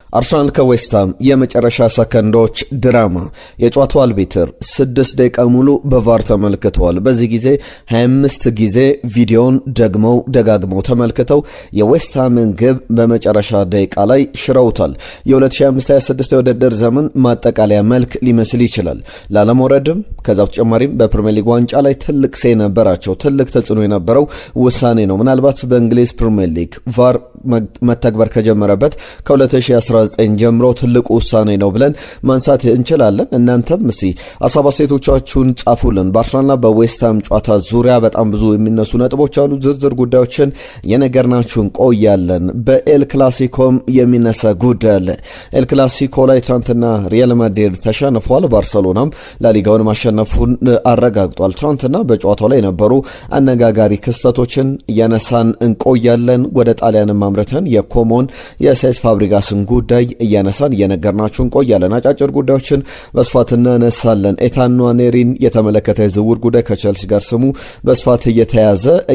አርሰናል ከዌስትሃም የመጨረሻ ሰከንዶች ድራማ። የጨዋታው አልቢትር 6 ደቂቃ ሙሉ በቫር ተመልክተዋል። በዚህ ጊዜ 25 ጊዜ ቪዲዮን ደጋግመው ተመልክተው የዌስትሃምን ግብ በመጨረሻ ደቂቃ ላይ ሽረውታል። የ2025/26 የውድድር ዘመን ማጠቃለያ መልክ ሊመስል ይችላል። ላለመውረድም ከዛ በተጨማሪም በፕሪሚየር ሊግ ዋንጫ ላይ ትልቅ ሴ ነበራቸው። ትልቅ ተጽዕኖ የነበረው ውሳኔ ነው። ምናልባት በእንግሊዝ ፕሪሚየር ሊግ ቫር መተግበር ከጀመረበት ከ2019 ጀምሮ ትልቁ ውሳኔ ነው ብለን ማንሳት እንችላለን። እናንተም እስቲ ሀሳብ አስተያየቶቻችሁን ጻፉልን። በአርሰናልና በዌስትሃም ጨዋታ ዙሪያ በጣም ብዙ የሚነሱ ነጥቦች አሉ። ዝርዝር ጉዳዮችን የነገርናችሁን ቆያለን። በኤል ክላሲኮም የሚነሳ ጉዳይ አለ። ኤል ክላሲኮ ላይ ትናንትና ሪያል ማድሪድ ተሸንፏል። ባርሰሎናም ላሊጋውን ማሸነፉን አረጋግጧል። ትናንትና በጨዋታው ላይ የነበሩ አነጋጋሪ ክስተቶችን እያነሳን እንቆያለን። ወደ ጣሊያን ማምረተን የኮሞን የሴስ ፋብሪጋስን ጉዳይ እያነሳን እየነገርናችሁ እንቆያለን። አጫጭር ጉዳዮችን በስፋት እናነሳለን። ኤታን ንዋኔሪን የተመለከተ የዝውውር ጉዳይ ከቸልሲ ጋር ስሙ በስፋት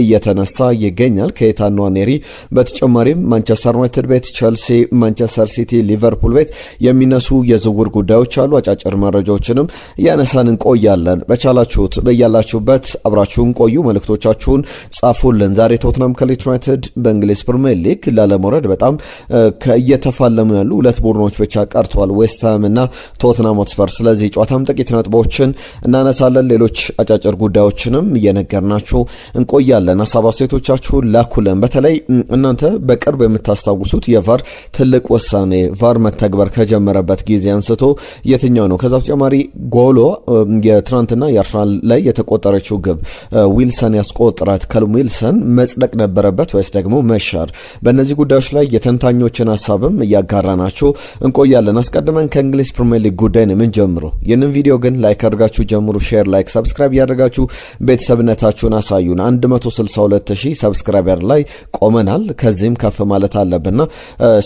እየተነሳ ይገኛል። ከኤታን ንዋኔሪ በተጨማሪም ማንቸስተር ዩናይትድ ቤት፣ ቸልሲ፣ ማንቸስተር ሲቲ፣ ሊቨርፑል ቤት የሚነሱ የዝውውር ጉዳዮች አሉ። አጫጭር መረጃዎችንም እያነሳን እንቆያለን። በቻላችሁት በያላችሁበት አብራችሁን ቆዩ። መልእክቶቻችሁን ጻፉልን። ዛሬ ቶትናም ከሊድስ ዩናይትድ በእንግሊዝ ፕሪሚየር ሊግ ላለመውረድ በጣም እየተፋለሙ ያሉ ሁለት ቡድኖች ብቻ ቀርተዋል፣ ዌስትሃም እና ቶትናም ሆትስፐር። ስለዚህ ጨዋታም ጥቂት ነጥቦችን እናነሳለን። ሌሎች አጫጭር ጉዳዮችንም እየነገርናችሁ እንቆያለን። ሀሳብ አስተያየቶቻችሁን ላኩልን። በተለይ እናንተ በቅርብ የምታስታውሱት የቫር ትልቅ ውሳኔ ቫር መተግበር ከጀመረበት ጊዜ አንስቶ የትኛው ነው? ከዛ በተጨማሪ ጎሎ የትናንትና የአርሰናል ላይ የተቆጠረችው ግብ ዊልሰን ያስቆጥራት ከልም ዊልሰን መጽደቅ ነበረበት ወይስ ደግሞ መሻር? በእነዚህ ጉዳዮች ላይ የተንታኞችን ሀሳብም እያጋራናችሁ እንቆያለን። አስቀድመን ከእንግሊዝ ፕሪሚየር ሊግ ጉዳይ ነው የምንጀምረው። ይህንን ቪዲዮ ግን ላይክ አድርጋችሁ ጀምሩ። ሼር፣ ላይክ፣ ሰብስክራይብ ያደርጋችሁ ቤተሰብነታችሁን አሳዩን። 162,000 ሰብስክራይበር ላይ ቆመናል። ከዚህም ከፍ ማለት አለብንና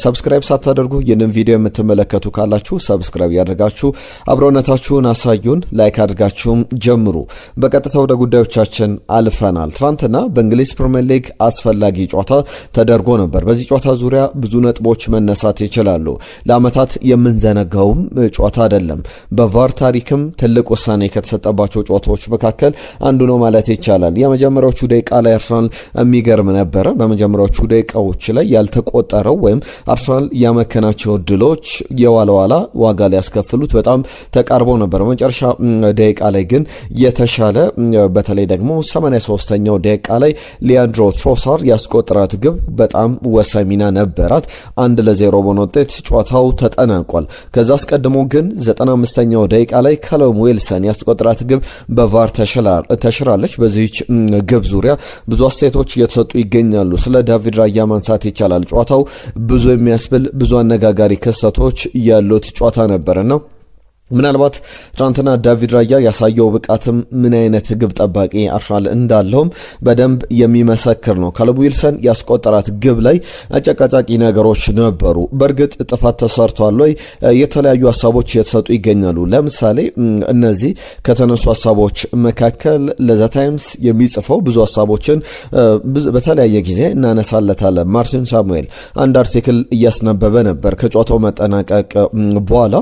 ሰብስክራይብ ሳታደርጉ ይህንን ቪዲዮ የምትመለከቱ ካላችሁ ሰብስክራይብ ያደርጋችሁ አብሮነታችሁን አሳዩን። ላይክ አድርጋችሁም ጀምሩ። በቀጥታ ወደ ጉዳዮቻችን አልፈናል። ትናንትና በእንግሊዝ ፕሪሚየር ሊግ አስፈላጊ ጨዋታ ተደርጎ ነበር። በዚህ ጨዋታ ዙሪያ ብዙ ነጥቦች መነሳት ይችላሉ። ለአመታት የምንዘነጋውም ጨዋታ አይደለም። በቫር ታሪክም ትልቅ ውሳኔ ከተሰጠባቸው ጨዋታዎች መካከል አንዱ ነው ማለት ይቻላል። የመጀመሪያዎቹ ደቂቃ ላይ አርሰናል የሚገርም ነበረ። በመጀመሪያዎቹ ደቂቃዎች ላይ ያልተቆጠረው ወይም አርሰናል ያመከናቸው ድሎች የዋላ ዋጋ ሊያስከፍሉት በጣም ተቃርበው ነበር። በመጨረሻ ደቂቃ ላይ ግን የተሻለ በተለይ ደግሞ 83ኛው ደቂቃ ላይ ሊያንድሮ ትሮሳር ያስቆጠራት ግብ በጣም ወሳኝ ሚና ነበራት። 1-0 በሆነ ውጤት ጨዋታው ተጠናቋል። ከዛ አስቀድሞ ግን 95ኛው ደቂቃ ላይ ከለም ዊልሰን ያስቆጠራት ግብ በቫር ተሽራለች። በዚህች ግብ ዙሪያ ብዙ አስተያየቶች እየተሰጡ ይገኛሉ። ስለ ዳቪድ ራያ ማንሳት ይቻላል። ጨዋታው ብዙ የሚያስብል ብዙ አነጋጋሪ ክስተቶች ያሉት ጨዋታ ነበርና ምናልባት ትናንትና ዳቪድ ራያ ያሳየው ብቃትም ምን አይነት ግብ ጠባቂ አርሰናል እንዳለውም በደንብ የሚመሰክር ነው። ከለም ዊልሰን ያስቆጠራት ግብ ላይ አጨቃጫቂ ነገሮች ነበሩ። በእርግጥ ጥፋት ተሰርቷል ወይ? የተለያዩ ሀሳቦች እየተሰጡ ይገኛሉ። ለምሳሌ እነዚህ ከተነሱ ሀሳቦች መካከል ለዘ ታይምስ የሚጽፈው ብዙ ሀሳቦችን በተለያየ ጊዜ እናነሳለታለን። ማርቲን ሳሙኤል አንድ አርቲክል እያስነበበ ነበር ከጨዋታው መጠናቀቅ በኋላ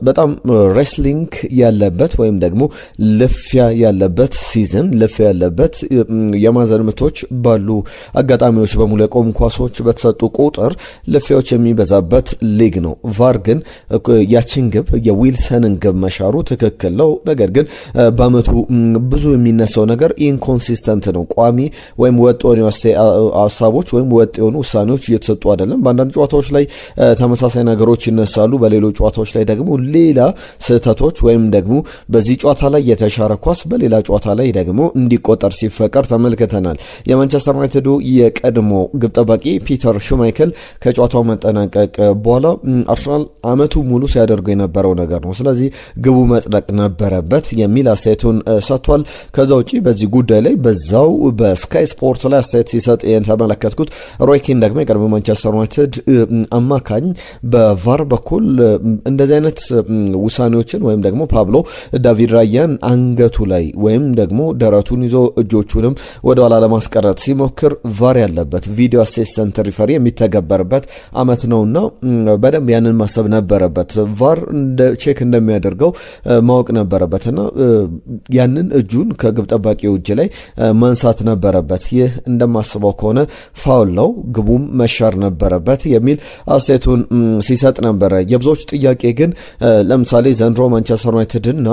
በጣም ሬስሊንግ ያለበት ወይም ደግሞ ልፊያ ያለበት ሲዝን ልፊያ ያለበት የማዕዘን ምቶች ባሉ አጋጣሚዎች በሙሉ የቆሙ ኳሶች በተሰጡ ቁጥር ልፊያዎች የሚበዛበት ሊግ ነው። ቫር ግን ያቺን ግብ የዊልሰንን ግብ መሻሩ ትክክል ነው። ነገር ግን በአመቱ ብዙ የሚነሳው ነገር ኢንኮንሲስተንት ነው። ቋሚ ወይም ወጥ የሆኑ ሀሳቦች ወይም ወጥ የሆኑ ውሳኔዎች እየተሰጡ አይደለም። በአንዳንድ ጨዋታዎች ላይ ተመሳሳይ ነገሮች ይነሳሉ። በሌሎች ጨዋታዎች ላይ ደግሞ ሌላ ስህተቶች ወይም ደግሞ በዚህ ጨዋታ ላይ የተሻረ ኳስ በሌላ ጨዋታ ላይ ደግሞ እንዲቆጠር ሲፈቀር ተመልክተናል። የማንቸስተር ዩናይትዱ የቀድሞ ግብ ጠባቂ ፒተር ሹማይክል ከጨዋታው መጠናቀቅ በኋላ አርሰናል አመቱ ሙሉ ሲያደርጉ የነበረው ነገር ነው፣ ስለዚህ ግቡ መጽደቅ ነበረበት የሚል አስተያየቱን ሰጥቷል። ከዛ ውጪ በዚህ ጉዳይ ላይ በዛው በስካይ ስፖርት ላይ አስተያየት ሲሰጥ የተመለከትኩት ሮይ ኪን ደግሞ የቀድሞ ማንቸስተር ዩናይትድ አማካኝ በቫር በኩል እንደዚህ አይነት ውሳኔዎችን ወይም ደግሞ ፓብሎ ዳቪድ ራያን አንገቱ ላይ ወይም ደግሞ ደረቱን ይዞ እጆቹንም ወደ ኋላ ለማስቀረት ሲሞክር ቫር ያለበት ቪዲዮ አሲስታንት ሪፈሪ የሚተገበርበት አመት ነውና በደንብ ያንን ማሰብ ነበረበት። ቫር ቼክ እንደሚያደርገው ማወቅ ነበረበትና ያንን እጁን ከግብ ጠባቂው እጅ ላይ ማንሳት ነበረበት። ይህ እንደማስበው ከሆነ ፋውል ነው፣ ግቡም መሻር ነበረበት የሚል አስተያየቱን ሲሰጥ ነበረ። የብዙዎች ጥያቄ ግን ለምሳሌ ዘንድሮ ማንቸስተር ዩናይትድና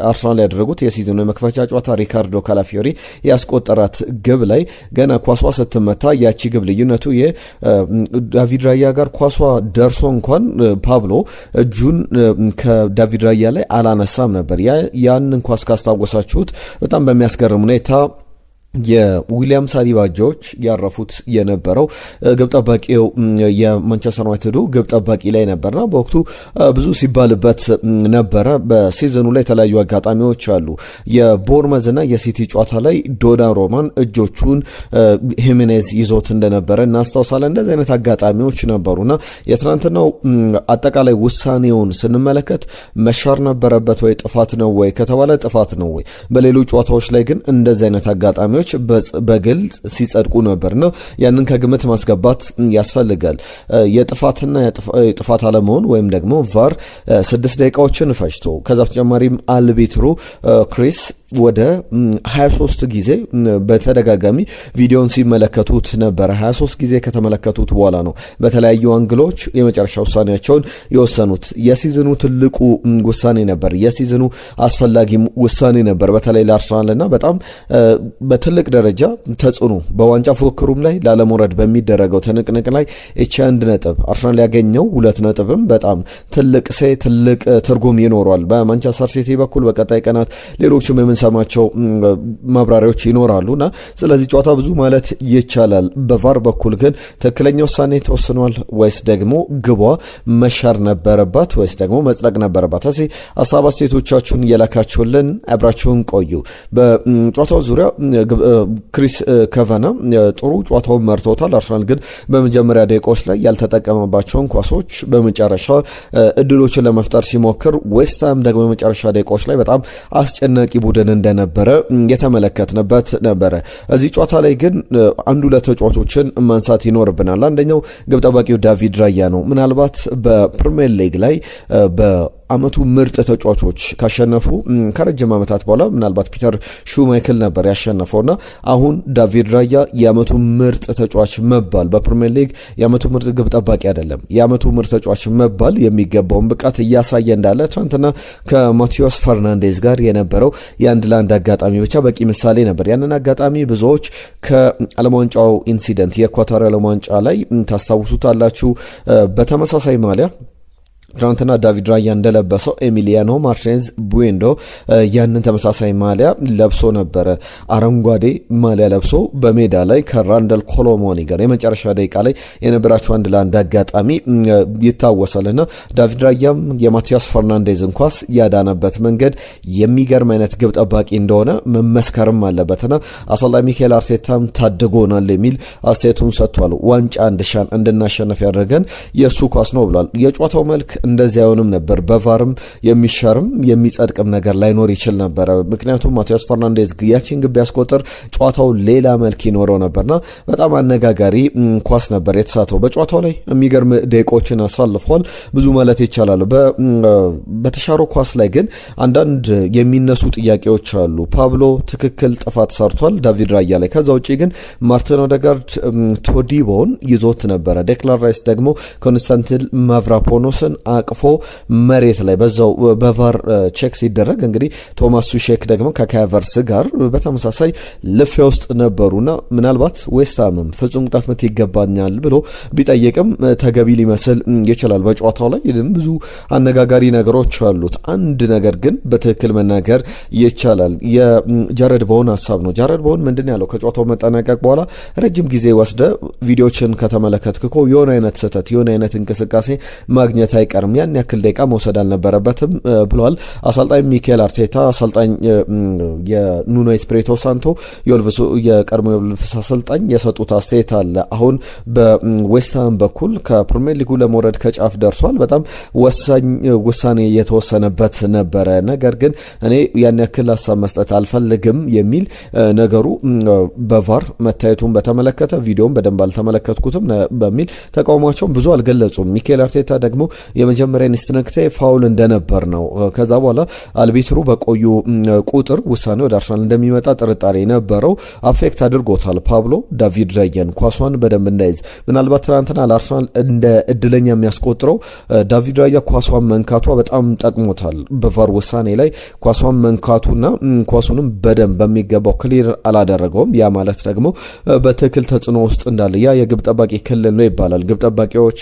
አርሰናል ያደረጉት የሲዝኑ የመክፈቻ ጨዋታ ሪካርዶ ካላፊዮሪ ያስቆጠራት ግብ ላይ ገና ኳሷ ስትመታ ያቺ ግብ ልዩነቱ የዳቪድ ራያ ጋር ኳሷ ደርሶ እንኳን ፓብሎ እጁን ከዳቪድ ራያ ላይ አላነሳም ነበር። ያንን ኳስ ካስታወሳችሁት በጣም በሚያስገርም ሁኔታ የዊሊያም ሳሊባ እጆች ያረፉት የነበረው ግብ ጠባቂው የማንቸስተር ዩናይትዱ ግብ ጠባቂ ላይ ነበርና በወቅቱ ብዙ ሲባልበት ነበረ። በሲዝኑ ላይ የተለያዩ አጋጣሚዎች አሉ። የቦርመዝና የሲቲ ጨዋታ ላይ ዶናሩማን እጆቹን ሂሜኔዝ ይዞት እንደነበረ እናስታውሳለን። እንደዚህ አይነት አጋጣሚዎች ነበሩና የትናንትናው አጠቃላይ ውሳኔውን ስንመለከት መሻር ነበረበት ወይ ጥፋት ነው ወይ ከተባለ ጥፋት ነው ወይ። በሌሎች ጨዋታዎች ላይ ግን እንደዚህ አይነት አጋጣሚዎች በግልጽ ሲጸድቁ ነበርና ያንን ከግምት ማስገባት ያስፈልጋል። የጥፋትና የጥፋት አለመሆን ወይም ደግሞ ቫር 6 ደቂቃዎችን ፈጅቶ ከዛ በተጨማሪም አልቢትሩ ክሪስ ወደ 23 ጊዜ በተደጋጋሚ ቪዲዮን ሲመለከቱት ነበር። 23 ጊዜ ከተመለከቱት በኋላ ነው በተለያዩ አንግሎች የመጨረሻ ውሳኔያቸውን የወሰኑት። የሲዝኑ ትልቁ ውሳኔ ነበር፣ የሲዝኑ አስፈላጊ ውሳኔ ነበር፣ በተለይ ለአርሰናልና በጣም በትልቅ ደረጃ ተጽዕኖ በዋንጫ ፉክክሩም ላይ ላለመውረድ በሚደረገው ትንቅንቅ ላይ እቺ 1 ነጥብ አርሰናል ያገኘው 2 ነጥብም በጣም ትልቅ ትርጉም ይኖረዋል። በማንቸስተር ሲቲ በኩል በቀጣይ ቀናት ሌሎችም ሰማቸው ማብራሪያዎች ይኖራሉና ስለዚህ ጨዋታ ብዙ ማለት ይቻላል። በቫር በኩል ግን ትክክለኛ ውሳኔ ተወስኗል ወይስ ደግሞ ግቧ መሻር ነበረባት ወይስ ደግሞ መጽደቅ ነበረባት? እዚህ ሀሳብ አስተያየቶቻችሁን እየላካችሁልን አብራችሁን ቆዩ። በጨዋታው ዙሪያ ክሪስ ካቫና ጥሩ ጨዋታውን መርተውታል። አርሰናል ግን በመጀመሪያ ደቂቃዎች ላይ ያልተጠቀመባቸውን ኳሶች በመጨረሻ እድሎችን ለመፍጠር ሲሞክር፣ ዌስትሃም ደግሞ በመጨረሻ ደቂቃዎች ላይ በጣም አስጨናቂ ቡድን እንደነበረ የተመለከትንበት ነበረ። እዚህ ጨዋታ ላይ ግን አንዱ ለተጫዋቾችን ማንሳት ይኖርብናል። አንደኛው ግብ ጠባቂው ዳቪድ ራያ ነው። ምናልባት በፕሪሚየር ሊግ ላይ አመቱ ምርጥ ተጫዋቾች ካሸነፉ ከረጅም ዓመታት በኋላ ምናልባት ፒተር ሹማይክል ነበር ያሸነፈውና አሁን ዳቪድ ራያ የአመቱ ምርጥ ተጫዋች መባል በፕሪሚየር ሊግ የአመቱ ምርጥ ግብ ጠባቂ አይደለም፣ የአመቱ ምርጥ ተጫዋች መባል የሚገባውን ብቃት እያሳየ እንዳለ ትናንትና ከማቴዎስ ፈርናንዴዝ ጋር የነበረው የአንድ ለአንድ አጋጣሚ ብቻ በቂ ምሳሌ ነበር። ያንን አጋጣሚ ብዙዎች ከዓለም ዋንጫው ኢንሲደንት የኢኳቶር ዓለም ዋንጫ ላይ ታስታውሱታላችሁ። በተመሳሳይ ማሊያ ትናንትና ዳቪድ ራያ እንደለበሰው ኤሚሊያኖ ማርቲኔዝ ቡዌንዶ ያንን ተመሳሳይ ማሊያ ለብሶ ነበረ። አረንጓዴ ማሊያ ለብሶ በሜዳ ላይ ከራንደል ኮሎሞኒ ጋር የመጨረሻ ደቂቃ ላይ የነበራቸው አንድ ለአንድ አጋጣሚ ይታወሳልና ዳቪድ ራያም የማቲያስ ፈርናንዴዝን ኳስ ያዳነበት መንገድ የሚገርም አይነት ግብ ጠባቂ እንደሆነ መመስከርም አለበትና አሰልጣኝ ሚካኤል አርቴታም ታድጎናል የሚል አስተያየቱን ሰጥቷል። ዋንጫ እንድናሸነፍ ያደረገን የእሱ ኳስ ነው ብሏል። የጨዋታው መልክ እንደዚያ አይሆንም ነበር። በቫርም የሚሻርም የሚጸድቅም ነገር ላይኖር ይችል ነበር። ምክንያቱም ማቲያስ ፈርናንዴዝ ያቺን ግብ ያስቆጥር ጨዋታው ሌላ መልክ ይኖረው ነበርና በጣም አነጋጋሪ ኳስ ነበር የተሳተው። በጨዋታው ላይ የሚገርም ደቂቆችን አሳልፏል፣ ብዙ ማለት ይቻላል። በተሻሮ ኳስ ላይ ግን አንዳንድ የሚነሱ ጥያቄዎች አሉ። ፓብሎ ትክክል ጥፋት ሰርቷል ዳቪድ ራያ ላይ። ከዛ ውጪ ግን ማርቲን ኦዴጋርድ ቶዲቦን ይዞት ነበረ። ዴክላን ራይስ ደግሞ ኮንስታንቲን ማቭራፖኖስን አቅፎ መሬት ላይ በዛው በቫር ቼክ ሲደረግ እንግዲህ ቶማስ ሱሼክ ደግሞ ከካቨርስ ጋር በተመሳሳይ ልፊያ ውስጥ ነበሩና ምናልባት ዌስትሃምም ፍጹም ቅጣት ምት ይገባኛል ብሎ ቢጠይቅም ተገቢ ሊመስል ይችላል። በጨዋታው ላይ ብዙ አነጋጋሪ ነገሮች አሉት። አንድ ነገር ግን በትክክል መናገር ይቻላል። የጃረድ ቦወን ሀሳብ ነው። ጃረድ ቦወን ምንድን ያለው ከጨዋታው መጠናቀቅ በኋላ ረጅም ጊዜ ወስደ ቪዲዮችን ከተመለከትክ እኮ የሆነ አይነት ስህተት የሆነ አይነት እንቅስቃሴ ማግኘት አይቀርም አይቀርም፣ ያን ያክል ደቂቃ መውሰድ አልነበረበትም ብሏል። አሰልጣኝ ሚኬል አርቴታ አሰልጣኝ የኑኖ ኤስፒሪቶ ሳንቶ የቀድሞ የወልቭስ አሰልጣኝ የሰጡት አስተያየት አለ። አሁን በዌስትሃም በኩል ከፕሪሚየር ሊጉ ለመውረድ ከጫፍ ደርሷል። በጣም ወሳኝ ውሳኔ የተወሰነበት ነበረ። ነገር ግን እኔ ያን ያክል ሀሳብ መስጠት አልፈልግም የሚል ነገሩ በቫር መታየቱን በተመለከተ ቪዲዮን በደንብ አልተመለከትኩትም በሚል ተቃውሟቸውን ብዙ አልገለጹም። ሚኬል አርቴታ ደግሞ የመጀመሪያ ኢንስትንክቴ ፋውል እንደነበር ነው። ከዛ በኋላ አልቢትሩ በቆዩ ቁጥር ውሳኔ ወደ አርሰናል እንደሚመጣ ጥርጣሬ ነበረው። አፌክት አድርጎታል። ፓብሎ ዳቪድ ራያን ኳሷን በደንብ እንዳይዝ ምናልባት ትናንትና ለአርሰናል እንደ እድለኛ የሚያስቆጥረው ዳቪድ ራያ ኳሷን መንካቷ በጣም ጠቅሞታል። በቫር ውሳኔ ላይ ኳሷን መንካቱና ኳሱንም በደንብ በሚገባው ክሊር አላደረገውም። ያ ማለት ደግሞ በትክክል ተጽዕኖ ውስጥ እንዳለ ያ የግብ ጠባቂ ክልል ነው ይባላል። ግብ ጠባቂዎች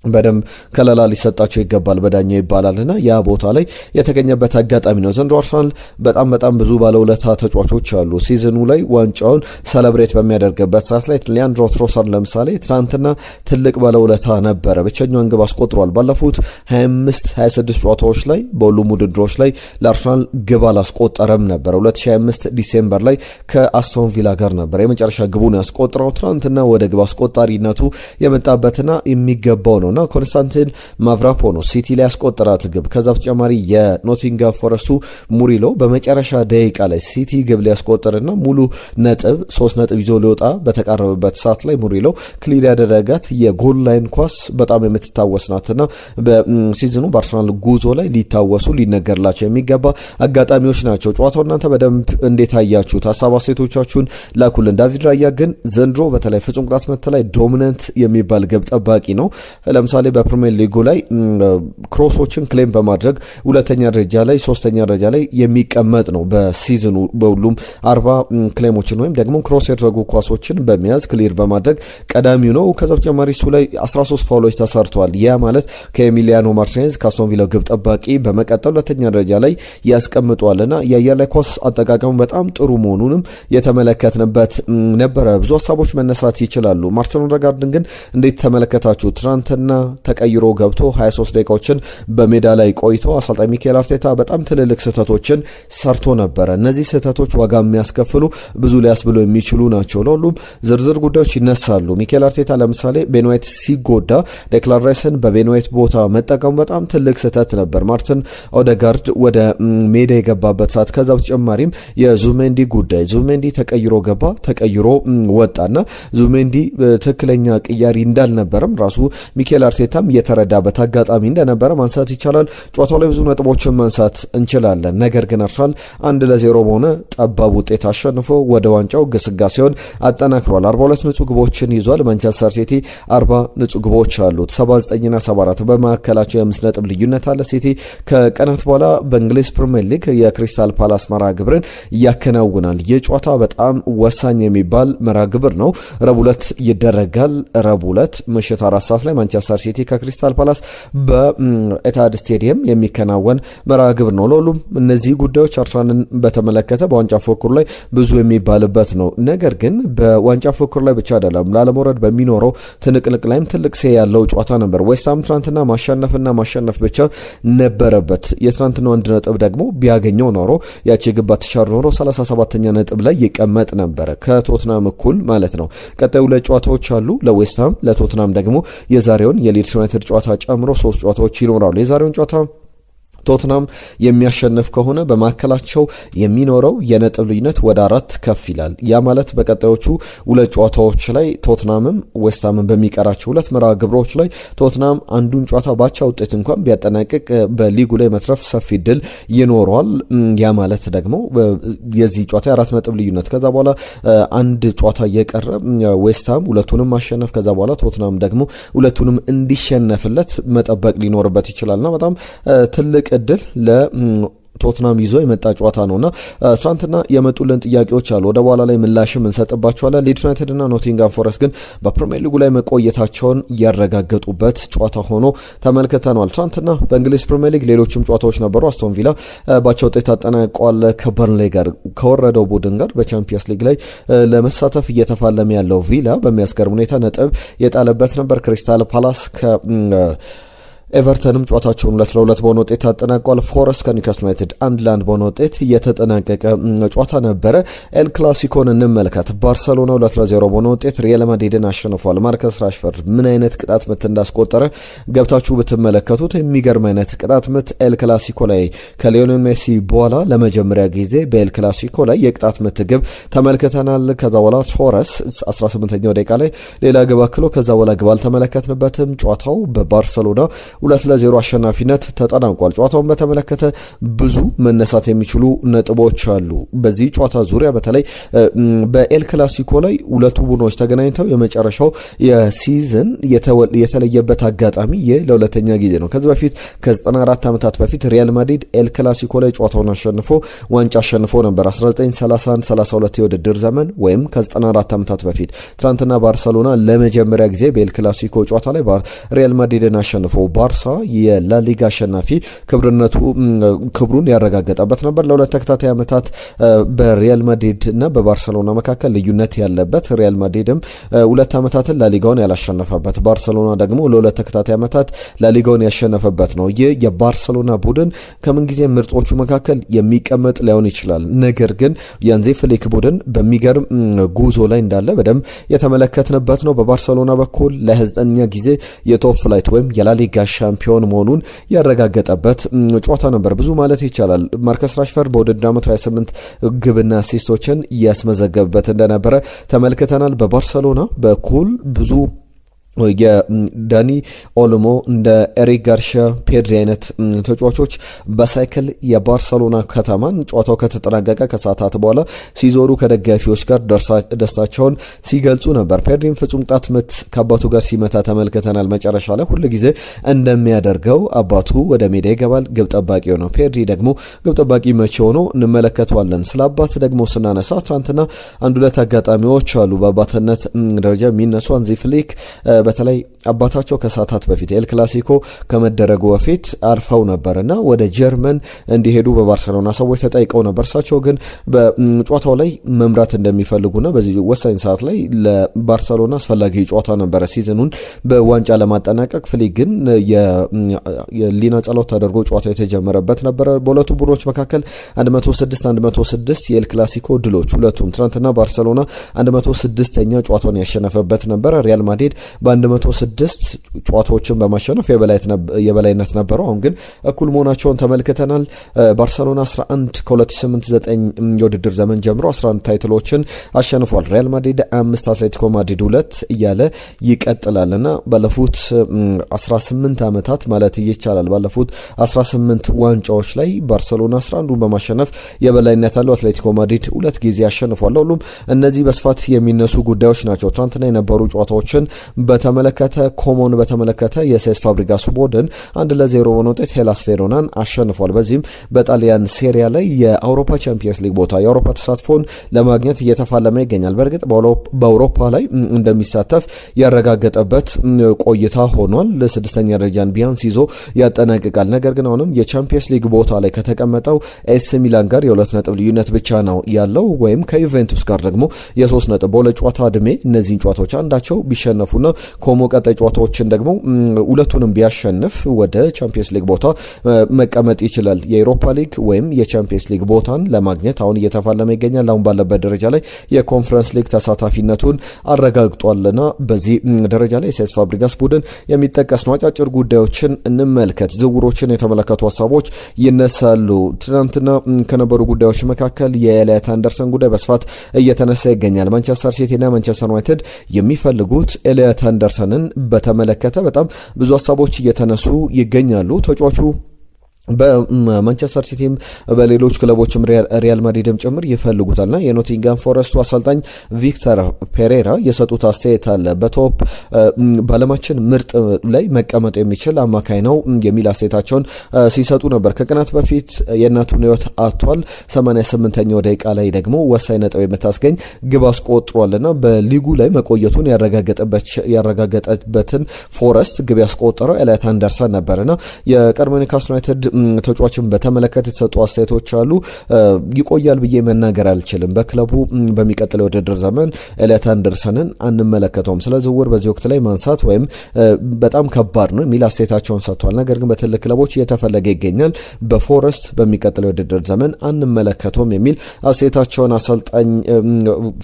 በደንብ ከለላ ሊሰጣቸው ይገባል በዳኛው ይባላልና ያ ቦታ ላይ የተገኘበት አጋጣሚ ነው። ዘንድሮ አርሰናል በጣም ብዙ ባለውለታ ተጫዋቾች አሉ። ሲዝኑ ላይ ዋንጫውን ሰለብሬት በሚያደርግበት ሰዓት ላይ ሊያንድሮ ትሮሳርድ ለምሳሌ ትናንትና ትልቅ ባለውለታ ነበረ። ብቸኛውን ግብ አስቆጥሯል። ባለፉት 26 ጨዋታዎች ላይ በሁሉም ውድድሮች ላይ ለአርሰናል ግብ አላስቆጠረም ነበር። 2025 ዲሴምበር ላይ ከአስቶን ቪላ ጋር ነበር የመጨረሻ ግቡን ያስቆጥረው። ትናንትና ወደ ግብ አስቆጣሪነቱ የመጣበትና የሚገባው ነው እና ኮንስታንቲን ማቭራፖኖስ ሲቲ ላይ ያስቆጠራት ግብ ከዛ በተጨማሪ የኖቲንጋም ፎረስቱ ሙሪሎ በመጨረሻ ደቂቃ ላይ ሲቲ ግብ ሊያስቆጥርና ሙሉ ነጥብ 3 ነጥብ ይዞ ሊወጣ በተቃረበበት ሰዓት ላይ ሙሪሎ ክሊር ያደረጋት የጎል ላይን ኳስ በጣም የምትታወስ ናትና በሲዝኑ በአርሰናል ጉዞ ላይ ሊታወሱ ሊነገርላቸው የሚገባ አጋጣሚዎች ናቸው። ጨዋታው እናንተ በደንብ እንዴት አያችሁት? ሀሳብ አስተያየቶቻችሁን ላኩልን። ዳቪድ ራያ ግን ዘንድሮ በተለይ ፍጹም ቅጣት ምት ላይ ዶሚናንት የሚባል ግብ ጠባቂ ነው። ለምሳሌ በፕሪሚየር ሊጉ ላይ ክሮሶችን ክሌም በማድረግ ሁለተኛ ደረጃ ላይ ሶስተኛ ደረጃ ላይ የሚቀመጥ ነው። በሲዝኑ በሁሉም 40 ክሌሞችን ወይም ደግሞ ክሮስ ያደረጉ ኳሶችን በመያዝ ክሊር በማድረግ ቀዳሚው ነው። ከዛ በተጨማሪ እሱ ላይ 13 ፋውሎች ተሰርተዋል። ያ ማለት ከኤሚሊያኖ ማርቲኔዝ ከአስቶን ቪላ ግብ ጠባቂ በመቀጠል ሁለተኛ ደረጃ ላይ ያስቀምጧልና የአየር ላይ ኳስ አጠቃቀሙ በጣም ጥሩ መሆኑንም የተመለከትንበት ነበረ። ብዙ ሀሳቦች መነሳት ይችላሉ። ማርቲን ኦዴጋርድን ግን እንዴት ተመለከታችሁ? ትናንትና ተቀይሮ ገብቶ 23 ደቂቃዎችን በሜዳ ላይ ቆይቶ አሰልጣኝ ሚኬል አርቴታ በጣም ትልልቅ ስህተቶችን ሰርቶ ነበረ። እነዚህ ስህተቶች ዋጋ የሚያስከፍሉ ብዙ ሊያስብሉ የሚችሉ ናቸው። ለሁሉም ዝርዝር ጉዳዮች ይነሳሉ። ሚኬል አርቴታ ለምሳሌ ቤን ዋይት ሲጎዳ ዴክላን ራይስን በቤን ዋይት ቦታ መጠቀሙ በጣም ትልቅ ስህተት ነበር። ማርቲን ኦዴጋርድ ወደ ሜዳ የገባበት ሰዓት ከዛ በተጨማሪም የዙሜንዲ ጉዳይ ዙሜንዲ ተቀይሮ ገባ፣ ተቀይሮ ወጣና ዙሜንዲ ትክክለኛ ቅያሪ እንዳልነበረም ራሱ ሚኬል አርቴታም የተረዳበት አጋጣሚ እንደነበረ ማንሳት ይቻላል። ጨዋታው ላይ ብዙ ነጥቦችን ማንሳት እንችላለን። ነገር ግን አርሰናል 1-0 በሆነ ጠባብ ውጤት አሸንፎ ወደ ዋንጫው ግስጋሴውን አጠናክሯል። 42 ንጹህ ግቦችን ይዟል። ማንቸስተር ሲቲ 40 ንጹህ ግቦች አሉት። 79ና 74 በመካከላቸው የ5 ነጥብ ልዩነት አለ። ሲቲ ከቀናት በኋላ በእንግሊዝ ፕሪሚየር ሊግ የክሪስታል ፓላስ መርሃ ግብርን ያከናውናል። ይህ ጨዋታ በጣም ወሳኝ የሚባል መርሃ ግብር ነው። ረቡዕ ዕለት ይደረጋል። ረቡዕ ዕለት ምሽት 4 ሰዓት ላይ ማንቸስተር ሲቲ ከክሪስታል ፓላስ በኤታድ ስቴዲየም የሚከናወን መርሃ ግብር ነው። ለሁሉም እነዚህ ጉዳዮች አርሰናልን በተመለከተ በዋንጫ ፉክክሩ ላይ ብዙ የሚባልበት ነው። ነገር ግን በዋንጫ ፉክክሩ ላይ ብቻ አይደለም፣ ላለመውረድ በሚኖረው ትንቅንቅ ላይም ትልቅ ሴ ያለው ጨዋታ ነበር። ዌስትሃም ትናንትና ማሸነፍ ብቻ ነበረበት። የትናንትናው 1 ነጥብ ደግሞ ቢያገኘው ኖሮ ያቺ ግብ ባትሻር ኖሮ 37ኛ ነጥብ ላይ ይቀመጥ ነበረ ከቶትናም እኩል ማለት ነው። ቀጣዩ ሁለት ጨዋታዎች አሉ ለዌስትሃም፣ ለቶትናም ደግሞ የዛሬውን የሊድስ ዩናይትድ ጨዋታ ጨምሮ 3 ጨዋታዎች ይኖራሉ። የዛሬውን ጨዋታ ቶትናም የሚያሸንፍ ከሆነ በማዕከላቸው የሚኖረው የነጥብ ልዩነት ወደ 4 ከፍ ይላል። ያ ማለት በቀጣዮቹ ሁለት ጨዋታዎች ላይ ቶትናምም ዌስትሃምን በሚቀራቸው ሁለት መርሃ ግብሮች ላይ ቶትናም አንዱን ጨዋታ ባቻ ውጤት እንኳን ቢያጠናቅቅ በሊጉ ላይ መትረፍ ሰፊ ድል ይኖረዋል። ያ ማለት ደግሞ የዚህ ጨዋታ 4 ነጥብ ልዩነት ከዛ በኋላ አንድ ጨዋታ እየቀረ ዌስትሃም ሁለቱንም ማሸነፍ ከዛ በኋላ ቶትናም ደግሞ ሁለቱንም እንዲሸነፍለት መጠበቅ ሊኖርበት ይችላልና በጣም ትልቅ እድል ቶትናም ይዞ የመጣ ጨዋታ ነውና ትናንትና የመጡልን ጥያቄዎች አሉ። ወደ በኋላ ላይ ምላሽም እንሰጥባቸዋለን። ሊድስ ዩናይትድ እና ኖቲንጋም ፎረስት ግን በፕሪሚየር ሊጉ ላይ መቆየታቸውን ያረጋገጡበት ጨዋታ ሆኖ ተመልክተናል። ትናንትና በእንግሊዝ ፕሪሚየር ሊግ ሌሎችም ጨዋታዎች ነበሩ። አስቶን ቪላ ባቻ ውጤት አጠናቋል ከበርንሌ ጋር ከወረደው ቡድን ጋር በቻምፒየንስ ሊግ ላይ ለመሳተፍ እየተፋለመ ያለው ቪላ በሚያስገርም ሁኔታ ነጥብ የጣለበት ነበር። ክሪስታል ፓላስ ኤቨርተንም ጨዋታቸውን 2-2 በሆነ ውጤት አጠናቋል። ፎረስት ከኒውካስል ዩናይትድ 1-1 በሆነ ውጤት እየተጠናቀቀ ጨዋታ ነበረ። ኤል ክላሲኮን እንመልከት። ባርሰሎና 2-0 በሆነ ውጤት ሪያል ማድሪድን አሸንፏል። ማርከስ ራሽፈርድ ምን አይነት ቅጣት ምት እንዳስቆጠረ ገብታችሁ ብትመለከቱት የሚገርም አይነት ቅጣት ምት ኤል ክላሲኮ ላይ ከሊዮኔል ሜሲ በኋላ ለመጀመሪያ ጊዜ በኤል ክላሲኮ ላይ የቅጣት ምት ግብ ተመልክተናል። ከዛ በኋላ ቶረስ 18ኛው ደቂቃ ላይ ሌላ ግብ አክሎ ከዛ በኋላ ግብ አልተመለከትንበትም። ጨዋታው በባርሰሎና 2-0 አሸናፊነት ተጠናቋል። ጨዋታውን በተመለከተ ብዙ መነሳት የሚችሉ ነጥቦች አሉ። በዚህ ጨዋታ ዙሪያ በተለይ በኤል ክላሲኮ ላይ ሁለቱ ቡድኖች ተገናኝተው የመጨረሻው የሲዝን የተለየበት አጋጣሚ ለሁለተኛ ጊዜ ነው። ከዚህ በፊት ከ94 ዓመታት በፊት ሪያል ማድሪድ ኤል ክላሲኮ ላይ ጨዋታውን አሸንፎ ዋንጫ አሸንፎ ነበር። 1931-32 የውድድር ዘመን ወይም ከ94 ዓመታት በፊት ትናንትና ባርሰሎና ለመጀመሪያ ጊዜ በኤል ክላሲኮ ጨዋታ ላይ ሪያል ማድሪድን አሸንፎ ባርሳ የላሊጋ አሸናፊ ክብሩን ያረጋገጠበት ነበር። ለሁለት ተከታታይ ዓመታት በሪያል ማድሪድ እና በባርሰሎና መካከል ልዩነት ያለበት፣ ሪያል ማድሪድም 2 ዓመታትን ላሊጋውን ያላሸነፈበት፣ ባርሰሎና ደግሞ ለሁለት ተከታታይ ዓመታት ላሊጋውን ያሸነፈበት ነው። ይህ የባርሰሎና ቡድን ከምንጊዜ ምርጦቹ መካከል የሚቀመጥ ሊሆን ይችላል። ነገር ግን የሃንዚ ፍሊክ ቡድን በሚገርም ጉዞ ላይ እንዳለ በደንብ የተመለከትንበት ነው። በባርሰሎና በኩል ለ9ኛ ጊዜ የቶፕ ፍላይት ወይም የላሊጋ ሻምፒዮን መሆኑን ያረጋገጠበት ጨዋታ ነበር ብዙ ማለት ይቻላል። ማርከስ ራሽፈርድ በውድድር ዓመቱ 28 ግብና አሲስቶችን ያስመዘገበበት እንደነበረ ተመልክተናል። በባርሰሎና በኩል ብዙ የዳኒ ኦልሞ እንደ ኤሪክ ጋርሺያ፣ ፔድሪ አይነት ተጫዋቾች በሳይክል የባርሰሎና ከተማን ጨዋታው ከተጠናቀቀ ከሰዓታት በኋላ ሲዞሩ ከደጋፊዎች ጋር ደስታቸውን ሲገልጹ ነበር። ፔድሪም ፍጹም ቅጣት ምት ከአባቱ ጋር ሲመታ ተመልክተናል። መጨረሻ ላይ ሁል ጊዜ እንደሚያደርገው አባቱ ወደ ሜዳ ይገባል፣ ግብ ጠባቂ ነው። ፔድሪ ደግሞ ግብ ጠባቂ መቼ ሆኖ እንመለከተዋለን። ስለ አባት ደግሞ ስናነሳ ትናንትና አንድ ሁለት አጋጣሚዎች አሉ በአባትነት ደረጃ የሚነሱ። ሃንዚ ፍሊክ በተለይ አባታቸው ከሰዓታት በፊት ኤል ክላሲኮ ከመደረጉ በፊት አርፈው ነበርና ወደ ጀርመን እንዲሄዱ በባርሰሎና ሰዎች ተጠይቀው ነበር። እሳቸው ግን በጨዋታው ላይ መምራት እንደሚፈልጉና በዚህ ወሳኝ ሰዓት ላይ ለባርሰሎና አስፈላጊ ጨዋታ ነበረ ሲዝኑን በዋንጫ ለማጠናቀቅ። ፍሊክ ግን የሊና ጸሎት ተደርጎ ጨዋታው የተጀመረበት ነበረ። በሁለቱ ቡድኖች መካከል 106 የኤል ክላሲኮ ድሎች፣ ሁለቱም ትናንትና ባርሰሎና 106ኛ ጨዋታውን ያሸነፈበት ነበረ። ሪያል ማድሪድ በ106 ጨዋታዎችን በማሸነፍ የበላይነት ነበረው። አሁን ግን እኩል መሆናቸውን ተመልክተናል። ባርሰሎና 11 ከ2008-9 የውድድር ዘመን ጀምሮ 11 ታይትሎችን አሸንፏል። ሪያል ማድሪድ 5፣ አትሌቲኮ ማድሪድ 2 እያለ ይቀጥላል እና ባለፉት 18 ዓመታት ማለት ይቻላል ባለፉት 18 ዋንጫዎች ላይ ባርሰሎና 11ዱን በማሸነፍ የበላይነት አለው። አትሌቲኮ ማድሪድ 2 ጊዜ አሸንፏል። ሁሉም እነዚህ በስፋት የሚነሱ ጉዳዮች ናቸው። ትናንትና የነበሩ ጨዋታዎችን በተመለከተ ኮሞን በተመለከተ የሴስ ፋብሪጋስ ቡድን 1-0 በሆነ ውጤት ሄላስ ቬሮናን አሸንፏል። በዚህም በጣሊያን ሴሪያ ላይ የአውሮፓ ቻምፒየንስ ሊግ ቦታ የአውሮፓ ተሳትፎን ለማግኘት እየተፋለመ ይገኛል። በእርግጥ በአውሮፓ ላይ እንደሚሳተፍ ያረጋገጠበት ቆይታ ሆኗል። ለስድስተኛ ደረጃን ቢያንስ ይዞ ያጠናቅቃል። ነገር ግን አሁንም የቻምፒየንስ ሊግ ቦታ ላይ ከተቀመጠው ኤስ ሚላን ጋር የ2 ነጥብ ልዩነት ብቻ ነው ያለው፣ ወይም ከዩቬንቱስ ጋር ደግሞ የ3 ነጥብ በሁለት ጨዋታ ዕድሜ እነዚህን ጨዋታዎች አንዳቸው ቢሸነፉና ኮሞ ቀጣይ ጨዋታዎችን ደግሞ ሁለቱንም ቢያሸንፍ ወደ ቻምፒየንስ ሊግ ቦታ መቀመጥ ይችላል። የአውሮፓ ሊግ ወይም የቻምፒየንስ ሊግ ቦታን ለማግኘት አሁን እየተፋለመ ይገኛል። አሁን ባለበት ደረጃ ላይ የኮንፈረንስ ሊግ ተሳታፊነቱን አረጋግጧልና በዚህ ደረጃ ላይ ሴስ ፋብሪጋስ ቡድን የሚጠቀስ ነው። አጫጭር ጉዳዮችን እንመልከት። ዝውውሮችን የተመለከቱ ሀሳቦች ይነሳሉ። ትናንትና ከነበሩ ጉዳዮች መካከል የኤሊዮት አንደርሰን ጉዳይ በስፋት እየተነሳ ይገኛል። ማንቸስተር ሲቲና ማንቸስተር ዩናይትድ የሚፈልጉት ኤሊዮት አንደርሰንን በተመለከተ በጣም ብዙ ሀሳቦች እየተነሱ ይገኛሉ። ተጫዋቹ በማንቸስተር ሲቲም በሌሎች ክለቦችም ሪያል ማድሪድም ጭምር ይፈልጉታልና የኖቲንጋም ፎረስቱ አሰልጣኝ ቪክተር ፔሬራ የሰጡት አስተያየት አለ። በቶፕ በዓለማችን ምርጥ ላይ መቀመጥ የሚችል አማካይ ነው የሚል አስተያየታቸውን ሲሰጡ ነበር። ከቀናት በፊት የእናቱን ሕይወት አጥቷል። 88ኛው ደቂቃ ላይ ደግሞ ወሳኝ ነጥብ የምታስገኝ ግብ አስቆጥሯልና በሊጉ ላይ መቆየቱን ያረጋገጠበትን ፎረስት ግብ ያስቆጠረው ኤሊዮት አንደርሰን ነበርና የቀድሞ ኒውካስል ዩናይትድ ተጫዋችን በተመለከተ የተሰጡ አስተያየቶች አሉ። ይቆያል ብዬ መናገር አልችልም። በክለቡ በሚቀጥለው የውድድር ዘመን ኤሊዮት አንደርሰንን አንመለከተውም። ስለ ዝውውር በዚህ ወቅት ላይ ማንሳት ወይም በጣም ከባድ ነው የሚል አስተያየታቸውን ሰጥቷል። ነገር ግን በትልቅ ክለቦች እየተፈለገ ይገኛል። በፎረስት በሚቀጥለው የውድድር ዘመን አንመለከተውም የሚል አስተያየታቸውን አሰልጣኝ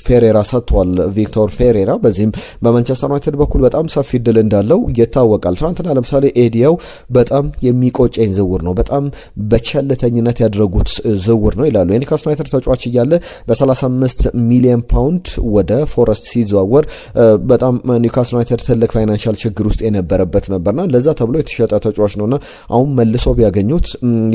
ፌሬራ ሰጥቷል። ቪክቶር ፌሬራ በዚህም በማንቸስተር ዩናይትድ በኩል በጣም ሰፊ ድል እንዳለው ይታወቃል። ትናንትና ለምሳሌ ኤዲያው በጣም የሚቆጨኝ ዝውውር ነው፣ በጣም በቸልተኝነት ያደረጉት ዝውውር ነው ይላሉ። የኒውካስል ዩናይትድ ተጫዋች እያለ በ35 ሚሊዮን ፓውንድ ወደ ፎረስት ሲዘዋወር በጣም ኒውካስል ዩናይትድ ትልቅ ፋይናንሻል ችግር ውስጥ የነበረበት ነበርና ለዛ ተብሎ የተሸጠ ተጫዋች ነውና አሁን መልሶ ቢያገኙት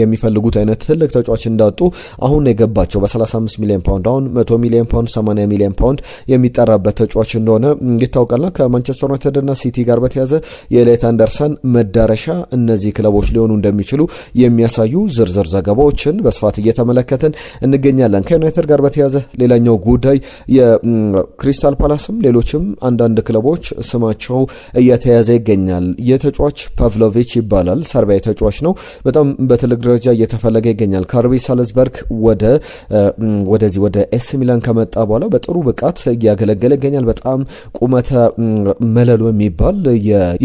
የሚፈልጉት አይነት ትልቅ ተጫዋች እንዳጡ አሁን የገባቸው በ35 ሚሊዮን ፓውንድ አሁን 100 ሚሊዮን ፓውንድ 80 ሚሊዮን ፓውንድ የሚጠራበት ተጫዋች እንደሆነ ይታወቃልና ከማንቸስተር ዩናይትድ እና ሲቲ ጋር በተያዘ የኤሊዮት አንደርሰን መዳረሻ እነዚህ ክለቦች ሊሆኑ እንደሚችሉ የሚያሳዩ ዝርዝር ዘገባዎችን በስፋት እየተመለከትን እንገኛለን። ከዩናይትድ ጋር በተያዘ ሌላኛው ጉዳይ የክሪስታል ፓላስም ሌሎችም አንዳንድ ክለቦች ስማቸው እየተያዘ ይገኛል። የተጫዋች ፓቭሎቪች ይባላል። ሰርቢያዊ ተጫዋች ነው። በጣም በትልቅ ደረጃ እየተፈለገ ይገኛል። ከአርቢ ሳልዝበርግ ወደዚህ ወደ ኤሲ ሚላን ከመጣ በኋላ በጥሩ ብቃት እያገለገለ ይገኛል። በጣም ቁመተ መለሎ የሚባል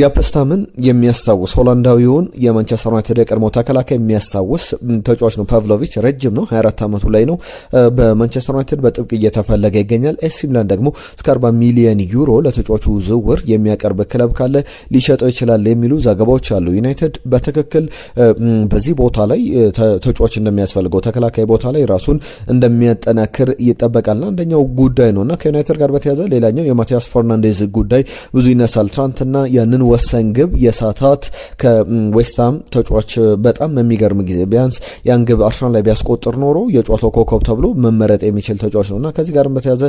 የፕስታምን የሚያስታውስ ሆላንዳዊውን የማንቸስተር ዩናይትድ የቀድሞ ተከላካይ የሚያስታውስ ተጫዋች ነው። ፓቭሎቪች ረጅም ነው፣ 24 ዓመቱ ላይ ነው። በማንቸስተር ዩናይትድ በጥብቅ እየተፈለገ ይገኛል። ኤሲ ሚላን ደግሞ እስከ 40 ሚሊዮን ዩሮ ለተጫዋቹ ዝውውር የሚያቀርብ ክለብ ካለ ሊሸጠው ይችላል የሚሉ ዘገባዎች አሉ። ዩናይትድ በትክክል በዚህ ቦታ ላይ ተጫዋች እንደሚያስፈልገው ተከላካይ ቦታ ላይ ራሱን እንደሚያጠናክር ይጠበቃልና አንደኛው ጉዳይ ነውና ከዩናይትድ ጋር በተያያዘ ሌላኛው የማቲያስ ፈርናንዴዝ ጉዳይ ብዙ ይነሳል። ትናንትና ያንን ወሳኝ ግብ የሳታት ከዌስትሃም ተጫዋች በጣም የሚገርም ጊዜ ቢያንስ ያን ግብ አርሰናል ላይ ቢያስቆጥር ኖሮ የጨዋታው ኮከብ ተብሎ መመረጥ የሚችል ተጫዋች ነውና ከዚህ ጋር በተያያዘ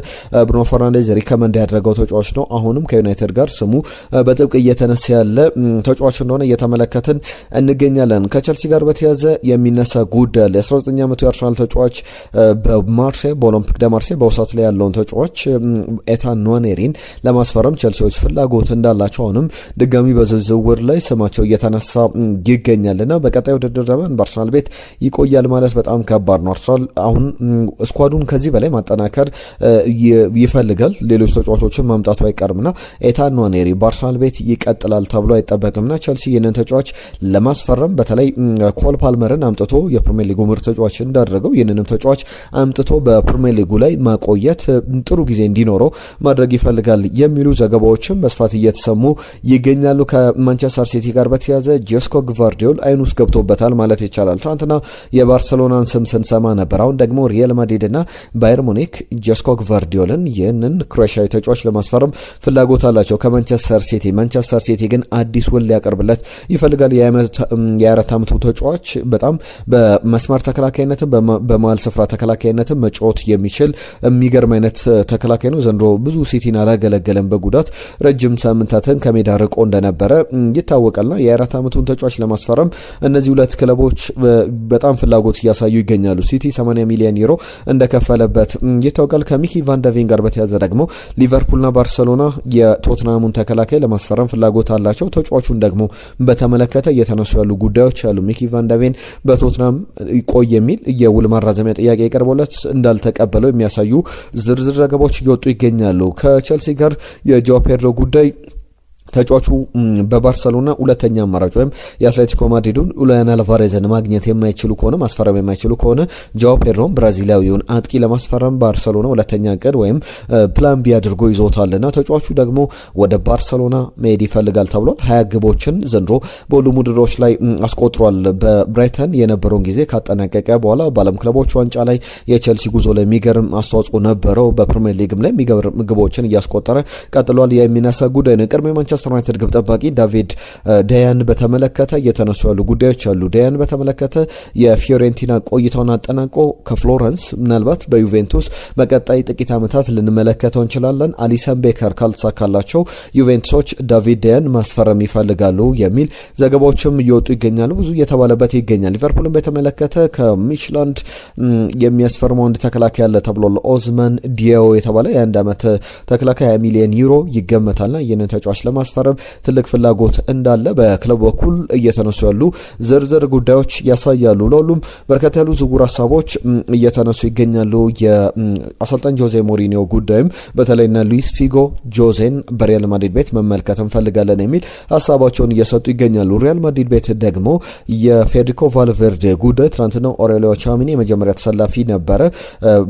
ብሩኖ ፈርናንዴዝ ሪከመንድ ያደረገው ተጫዋች ነው። አሁንም ከዩናይትድ ጋር ስሙ በጥብቅ እየተነሳ ያለ ተጫዋች እንደሆነ እየተመለከትን እንገኛለን። ከቸልሲ ጋር በተያያዘ የሚነሳ ጉዳይ አለ። የ19 ዓመቱ የአርሰናል ተጫዋች በማርሴይ በኦሎምፒክ ደ ማርሴይ በውሳት ላይ ያለውን ተጫዋች ኤታን ኗኔሪን ለማስፈረም ቸልሲዎች ፍላጎት እንዳላቸው አሁንም ድጋሚ በዝውውር ላይ ስማቸው እየተነሳ ይገኛልና በቀጣይ ውድድር ዘመን በአርሰናል ቤት ይቆያል ማለት በጣም ከባድ ነው። አርሰናል አሁን ስኳዱን ከዚህ በላይ ማጠናከር ይፈልጋል። ሌሎች ተጫዋቾችን ማምጣቱ አይቀርምና ኤታን ኗኔሪ በአርሰናል ቤት ይቀጥላል ተብሎ አይጠበቅምና ቸልሲ ይህንን ተጫዋች ለማስፈረም በተለይ ኮል ፓልመርን አምጥቶ የፕሪሚየር ሊጉ ምርጥ ተጫዋች እንዳደረገው ይህንንም ተጫዋች አምጥቶ በፕሪሚየር ሊጉ ላይ ማቆየት ጥሩ ጊዜ እንዲኖረው ማድረግ ይፈልጋል የሚሉ ዘገባዎችም በስፋት እየተሰሙ ይገኛሉ። ከማንቸስተር ሲቲ ጋር በተያያዘ ጄስኮ ግቫርዲዮል አይን ውስጥ ገብቶበታል ማለት ይቻላል። ትናንትና የባርሰሎናን ስም ስንሰማ ነበር። አሁን ደግሞ ሪያል ማድሪድና ባየር ሙኒክ ጄስኮ ግቫርዲዮልን ይህንን ክሮኤሽያዊ ተጫዋች ለማስፈረም ፍላጎት አላቸው ከማንቸስተር ሲቲ። ማንቸስተር ሲቲ ግን አዲስ ውል ሊያቀርብለት ይፈልጋል። የ24 ዓመቱ ተጫዋች በጣም በመስመር ተከላካይነትም በመሃል ስፍራ ተከላካይነትም መጫወት የሚችል የሚገርም አይነት ተከላካይ ነው። ዘንድሮ ብዙ ሲቲን አላገለገለም በጉዳት ረጅም ሳምንታትን ከሜዳ ርቆ እንደነበረ ይታወቃልና የ24 ዓመቱን ተጫዋች ለማስፈረም እነዚህ ሁለት ክለቦች በጣም ፍላጎት እያሳዩ ይገኛሉ። ሲቲ 80 ሚሊዮን ዩሮ እንደከፈለበት ይታወቃል። ከሚኪ ቫንደቬን ጋር በተያያዘ ደግሞ ሊቨርፑልና ባርሰሎና የቶትናሙን ተከላካይ ለማስፈረም ፍላጎት አላቸው። ተጫዋቹን ደግሞ በተመለከተ እየተነሱ ያሉ ጉዳዮች አሉ። ሚኪ ቫንደቬን በቶትናም ቆይ የሚል የውል ማራዘሚያ ጥያቄ ቀርቦለት እንዳልተቀበለው የሚያሳዩ ዝርዝር ዘገባዎች እየወጡ ይገኛሉ። ከቸልሲ ጋር የጆ ፔድሮ ጉዳይ ተጫዋቹ በባርሰሎና ሁለተኛ አማራጭ ወይም የአትሌቲኮ ማድሪዱን ኡሊያን አልቫሬዝን ማግኘት የማይችሉ ከሆነ ማስፈረም የማይችሉ ከሆነ ጆ ፔድሮን ብራዚላዊውን አጥቂ ለማስፈረም ባርሰሎና ሁለተኛ እቅድ ወይም ፕላን ቢ አድርጎ ይዞታልና ተጫዋቹ ደግሞ ወደ ባርሰሎና መሄድ ይፈልጋል ተብሏል። 20 ግቦችን ዘንድሮ በሁሉም ውድድሮች ላይ አስቆጥሯል። በብራይተን የነበረውን ጊዜ ካጠናቀቀ በኋላ በዓለም ክለቦች ዋንጫ ላይ የቸልሲ ጉዞ ላይ የሚገርም አስተዋጽኦ ነበረው። በፕሪሚየር ሊግም ላይ የሚገርም ግቦችን እያስቆጠረ ቀጥሏል። የሚነሳ ጉዳይ ነው። ቅድሜ ማንቸስተር ዩናይትድ ግብ ጠባቂ ዳቪድ ዳያን በተመለከተ እየተነሱ ያሉ ጉዳዮች አሉ። ዳያን በተመለከተ የፊዮሬንቲና ቆይታውን አጠናቆ ከፍሎረንስ ምናልባት በዩቬንቱስ በቀጣይ ጥቂት ዓመታት ልንመለከተው እንችላለን። አሊሰን ቤከር ካልተሳካላቸው ዩቬንቱሶች ዳቪድ ዳያን ማስፈረም ይፈልጋሉ የሚል ዘገባዎችም እየወጡ ይገኛሉ። ብዙ እየተባለበት ይገኛል። ሊቨርፑልን በተመለከተ ከሚችላንድ የሚያስፈርመው አንድ ተከላካይ ያለ ተብሏል። ኦዝማን ዲያዎ የተባለ የ1 ዓመት ተከላካይ 20 ሚሊዮን ዩሮ ይገመታልና ይህንን ተጫዋች ለማስ ለማስፈረም ትልቅ ፍላጎት እንዳለ በክለቡ በኩል እየተነሱ ያሉ ዝርዝር ጉዳዮች ያሳያሉ። ለሁሉም በርከት ያሉ ዝውውር ሀሳቦች እየተነሱ ይገኛሉ። የአሰልጣኝ ጆዜ ሞሪኒዮ ጉዳይም በተለይና ሉዊስ ፊጎ ጆዜን በሪያል ማድሪድ ቤት መመልከት እንፈልጋለን የሚል ሀሳባቸውን እየሰጡ ይገኛሉ። ሪያል ማድሪድ ቤት ደግሞ የፌዴሪኮ ቫልቬርዴ ጉዳይ ትናንትና ኦሬሊዮ ቻሚኒ የመጀመሪያ ተሰላፊ ነበረ።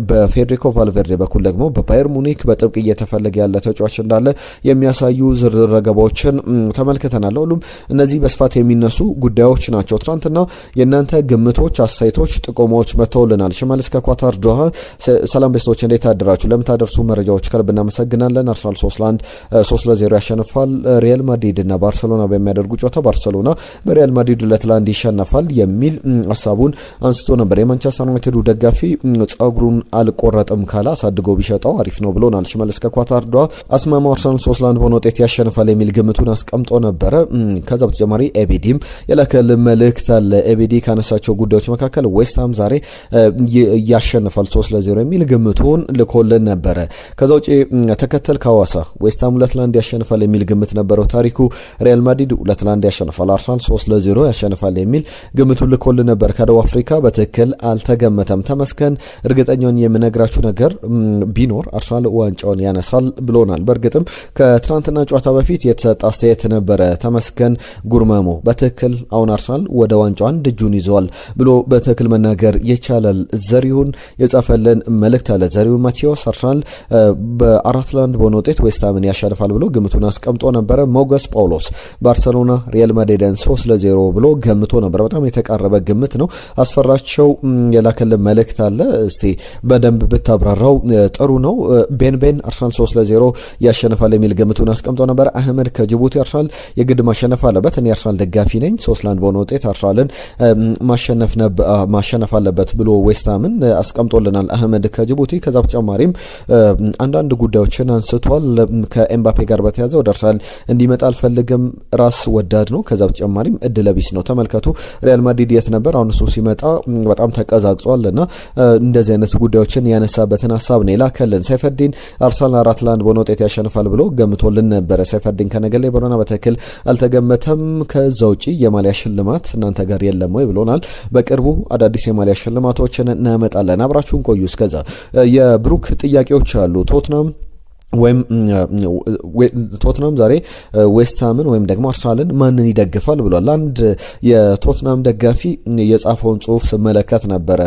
በፌዴሪኮ ቫልቬርዴ በኩል ደግሞ በባየር ሙኒክ በጥብቅ እየተፈለገ ያለ ተጫዋች እንዳለ የሚያሳዩ ዝርዝር ዘገባዎችን ተመልክተናል። ሁሉም እነዚህ በስፋት የሚነሱ ጉዳዮች ናቸው። ትናንትና የእናንተ ግምቶች፣ አስተያየቶች፣ ጥቆማዎች መጥተውልናል። ሽመልስ ከኳታር ዶሃ ሰላም ቤስቶች እንዴት አደራችሁ? ለምታደርሱ መረጃዎች ከልብ እናመሰግናለን። አርሰናል 3-0 ያሸንፋል። ሪያል ማድሪድ እና ባርሰሎና በሚያደርጉ ጨዋታ ባርሰሎና በሪያል ማድሪድ 2-1 ይሸነፋል የሚል ሀሳቡን አንስቶ ነበር። የማንቸስተር ዩናይትዱ ደጋፊ ጸጉሩን አልቆረጥም ካለ አሳድጎ ቢሸጠው አሪፍ ነው ብሎናል። ሽመልስ ከኳታር ዶሃ አስማማው አርሰናል 3-1 በሆነ ውጤት ያሸንፋል የሚል ግምቱን አስቀምጦ ነበረ። ከዛ በተጨማሪ ኤቢዲም የላከል መልእክት አለ። ኤቢዲ ካነሳቸው ጉዳዮች መካከል ዌስትሃም ዛሬ ያሸንፋል 3-0 የሚል ግምቱን ልኮልን ነበረ። ከዛ ውጪ ተከተል ከሐዋሳ ዌስትሃም 2-1 ያሸንፋል የሚል ግምት ነበረው። ታሪኩ ሪያል ማድሪድ 2-1 ያሸንፋል፣ አርሰናል 3-0 ያሸንፋል የሚል ግምቱን ልኮልን ነበር። ከደቡብ አፍሪካ በትክክል አልተገመተም። ተመስገን እርግጠኛውን የምነግራችሁ ነገር ቢኖር አርሰናል ዋንጫውን ያነሳል ብሎናል። በእርግጥም ከትናንትና ጨዋታ በፊት የተሰጠ አስተያየት ነበረ። ተመስገን ጉርማሞ በትክክል አሁን አርሰናል ወደ ዋንጫው አንድ እጁን ይዘዋል ብሎ በትክክል መናገር ይቻላል። ዘሪሁን የጻፈልን መልእክት አለ። ዘሪሁን ማቴዎስ አርሰናል በ4-1 በሆነ ውጤት ዌስትሃምን ያሸንፋል ብሎ ግምቱን አስቀምጦ ነበረ። ሞገስ ጳውሎስ ባርሰሎና ሪያል ማድሪድን 3-0 ብሎ ገምቶ ነበር። በጣም የተቃረበ ግምት ነው። አስፈራቸው የላከልን መልእክት አለ። እስቲ በደንብ ብታብራራው ጥሩ ነው። ቤን አርሰናል 3-0 ያሸንፋል የሚል ግምቱን አስቀምጦ ነበር። አህመድ ከጅቡቲ አርሰናል የግድ ማሸነፍ አለበት፣ እኔ አርሰናል ደጋፊ ነኝ፣ 3-1 በሆነ ውጤት አርሰናልን ማሸነፍ አለበት ብሎ ዌስትሃምን አስቀምጦልናል አህመድ ከጅቡቲ። ከዛ በተጨማሪም አንዳንድ ጉዳዮችን አንስቷል። ከኤምባፔ ጋር በተያዘ ወደ አርሰናል እንዲመጣ አልፈልግም፣ ራስ ወዳድ ነው። ከዛ በተጨማሪም እድለቢስ ነው። ተመልከቱ ሪያል ማድሪድ የት ነበር፣ አሁን እሱ ሲመጣ በጣም ተቀዛቅጿል እና እንደዚህ አይነት ጉዳዮችን ያነሳበትን ሀሳብ ነው የላከልን። ሰይፈዲን አርሰናል 4-1 በሆነ ውጤት ያሸንፋል ብሎ ገምቶልን ነበረ። ሰይፈዲን ከነገሌ ቦረና በትክክል አልተገመተም። ከዛ ውጪ የማሊያ ሽልማት እናንተ ጋር የለም ወይ ብሎናል። በቅርቡ አዳዲስ የማሊያ ሽልማቶችን እናመጣለን። አብራችሁን ቆዩ። እስከዛ የብሩክ ጥያቄዎች አሉ። ቶትናም ዛሬ ዌስትሃምን ወይም ደግሞ አርሰናልን ማንን ይደግፋል ብሏል። አንድ የቶትናም ደጋፊ የጻፈውን ጽሁፍ ስመለከት ነበረ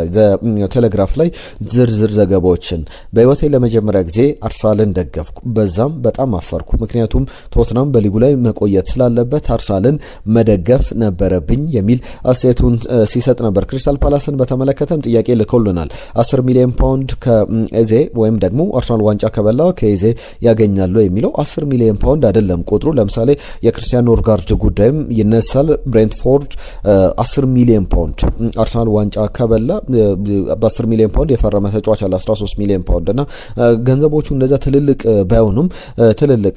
ቴሌግራፍ ላይ ዝርዝር ዘገባዎችን። በህይወቴ ለመጀመሪያ ጊዜ አርሰናልን ደገፍኩ፣ በዛም በጣም አፈርኩ። ምክንያቱም ቶትናም በሊጉ ላይ መቆየት ስላለበት አርሰናልን መደገፍ ነበረብኝ የሚል አስተያየቱን ሲሰጥ ነበር። ክሪስታል ፓላስን በተመለከተም ጥያቄ ልኮልናል። 10 ሚሊዮን ፓውንድ ከኤዜ ወይም ደግሞ አርሰናል ዋንጫ ከበላ ከኤዜ ያገኛሉ የሚለው 10 ሚሊዮን ፓውንድ አይደለም ቁጥሩ። ለምሳሌ የክርስቲያን ኖርጋርድ ጉዳይም ይነሳል። ብሬንትፎርድ 10 ሚሊዮን ፓውንድ አርሰናል ዋንጫ ከበላ በ10 ሚሊዮን ፓውንድ የፈረመ ተጫዋች አለ 13 ሚሊዮን ፓውንድ እና ገንዘቦቹ እንደዛ ትልልቅ ባይሆኑም ትልልቅ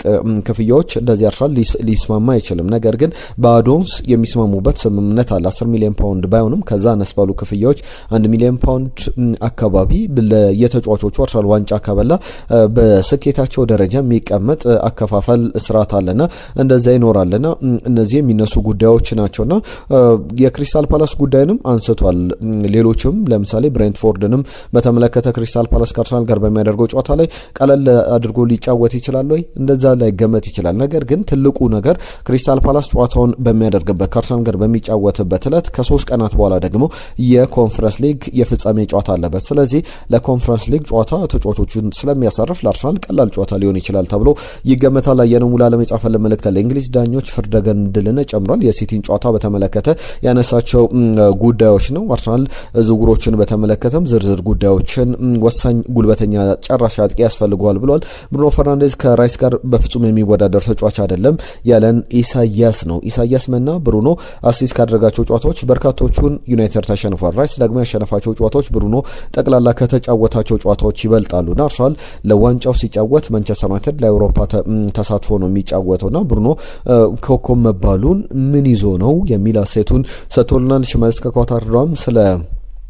ክፍያዎች እንደዚህ አርሰናል ሊስማማ አይችልም። ነገር ግን በአዶንስ የሚስማሙበት ስምምነት አለ 10 ሚሊዮን ፓውንድ ባይሆንም ከዛ አነስ ባሉ ክፍያዎች 1 ሚሊዮን ፓውንድ አካባቢ የተጫዋቾቹ አርሰናል ዋንጫ ከበላ በስኬታ ደረጃ የሚቀመጥ አከፋፈል ስርዓት አለና እንደዛ ይኖራልና እነዚህ የሚነሱ ጉዳዮች ናቸውና የክሪስታል ፓላስ ጉዳይንም አንስቷል። ሌሎችም ለምሳሌ ብሬንትፎርድንም በተመለከተ ክሪስታል ፓላስ ከአርሰናል ጋር በሚያደርገው ጨዋታ ላይ ቀለል አድርጎ ሊጫወት ይችላል ወይ እንደዛ ላይ ገመት ይችላል። ነገር ግን ትልቁ ነገር ክሪስታል ፓላስ ጨዋታውን በሚያደርግበት ከአርሰናል ጋር በሚጫወትበት ዕለት ከ3 ቀናት በኋላ ደግሞ የኮንፈረንስ ሊግ የፍጻሜ ጨዋታ አለበት። ስለዚህ ለኮንፈረንስ ሊግ ጨዋታ ተጫዋቾቹን ስለሚያሳርፍ ለአርሰናል ቀላል ጨዋታ ሊሆን ይችላል ተብሎ ይገመታል። አየነው ሙላ ለመጻፈለ መልእክት አለ። እንግሊዝ ዳኞች ፍርደ ገምድልን ጨምሯል። የሲቲን ጨዋታ በተመለከተ ያነሳቸው ጉዳዮች ነው። አርሰናል ዝውውሮችን በተመለከተም ዝርዝር ጉዳዮችን ወሳኝ ጉልበተኛ ጨራሽ አጥቂ ያስፈልገዋል ብሏል። ብሩኖ ፈርናንዴዝ ከራይስ ጋር በፍጹም የሚወዳደር ተጫዋች አይደለም ያለን ኢሳያስ ነው። ኢሳያስ መና ብሩኖ አሲስት ካደረጋቸው ጨዋታዎች በርካቶቹን ዩናይትድ ተሸንፏል። ራይስ ደግሞ ያሸነፋቸው ጨዋታዎች ብሩኖ ጠቅላላ ከተጫወታቸው ጨዋታዎች ይበልጣሉና አርሰናል ለዋንጫው ሲጫወት ማንቸስተር ዩናይትድ ለአውሮፓ ተሳትፎ ነው የሚጫወተውና ብሩኖ ኮከብ መባሉን ምን ይዞ ነው የሚል አስተያየቱን ሰጥቶልናል። ሽመልስ ከኳታር ስለ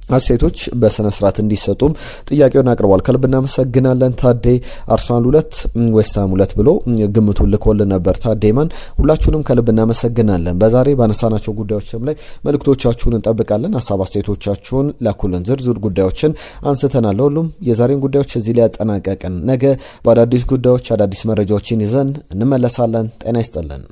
አሴቶች በስነ ስርዓት እንዲሰጡም ጥያቄውን አቅርቧል። ከልብ እናመሰግናለን ታዴ። አርሰናል 2 ዌስትሃም 2 ብሎ ግምቱን ልኮልን ነበር ታዴማን። ሁላችሁንም ከልብ እናመሰግናለን። በዛሬ ባነሳናቸው ጉዳዮችም ላይ መልእክቶቻችሁን እንጠብቃለን። ሀሳብ አስተያየቶቻችሁን ላኩልን። ዝርዝር ጉዳዮችን አንስተናል። ሁሉም የዛሬን ጉዳዮች እዚህ ላይ ያጠናቀቅን። ነገ በአዳዲስ ጉዳዮች አዳዲስ መረጃዎችን ይዘን እንመለሳለን። ጤና ይስጥልን።